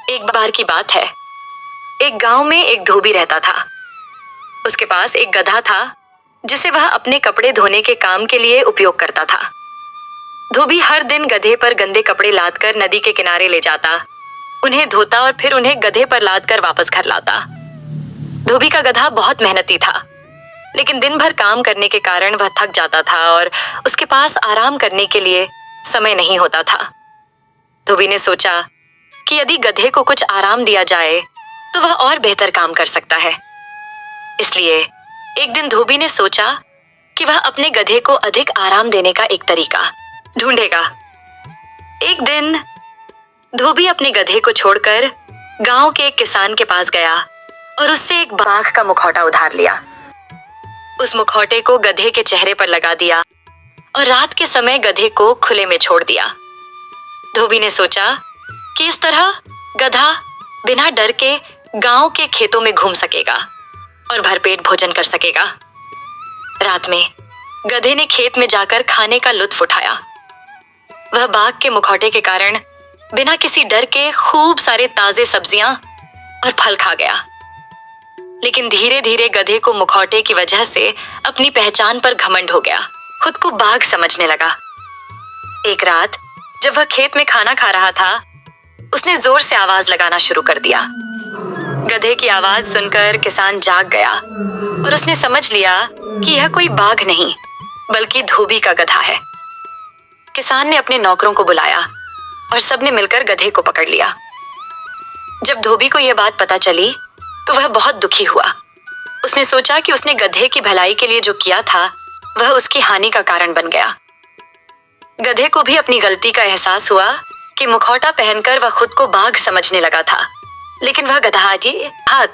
एक बार की बात है, एक गांव में एक धोबी रहता था। उसके पास एक गधा था जिसे वह अपने कपड़े धोने के काम के लिए उपयोग करता था। धोबी हर दिन गधे पर गंदे कपड़े लादकर नदी के किनारे ले जाता, उन्हें धोता और फिर उन्हें गधे पर लादकर वापस घर लाता। धोबी का गधा बहुत मेहनती था, लेकिन दिन भर काम करने के कारण वह थक जाता था और उसके पास आराम करने के लिए समय नहीं होता था। धोबी ने सोचा कि यदि गधे को कुछ आराम दिया जाए तो वह और बेहतर काम कर सकता है। इसलिए एक दिन धोबी ने सोचा कि वह अपने गधे को अधिक आराम देने का एक तरीका ढूंढेगा। एक दिन धोबी अपने गधे को छोड़कर गांव के एक किसान के पास गया और उससे एक बाघ का मुखौटा उधार लिया। उस मुखौटे को गधे के चेहरे पर लगा दिया और रात के समय गधे को खुले में छोड़ दिया। धोबी ने सोचा कि इस तरह गधा बिना डर के गांव के खेतों में घूम सकेगा और भरपेट भोजन कर सकेगा। रात में गधे ने खेत में जाकर खाने का लुत्फ उठाया। वह बाघ के मुखौटे के कारण बिना किसी डर के खूब सारे ताजे सब्जियां और फल खा गया। लेकिन धीरे धीरे गधे को मुखौटे की वजह से अपनी पहचान पर घमंड हो गया, खुद को बाघ समझने लगा। एक रात जब वह खेत में खाना खा रहा था, उसने जोर से आवाज लगाना शुरू कर दिया। गधे की आवाज सुनकर किसान जाग गया और उसने समझ लिया कि यह कोई बाघ नहीं बल्कि धोबी का गधा है। किसान ने अपने नौकरों को बुलाया और सबने मिलकर गधे को पकड़ लिया। जब धोबी को यह बात पता चली तो वह बहुत दुखी हुआ। उसने सोचा कि उसने गधे की भलाई के लिए जो किया था वह उसकी हानि का कारण बन गया। गधे को भी अपनी गलती का एहसास हुआ कि मुखौटा पहनकर वह खुद को बाघ समझने लगा था, लेकिन वह गधा हाथ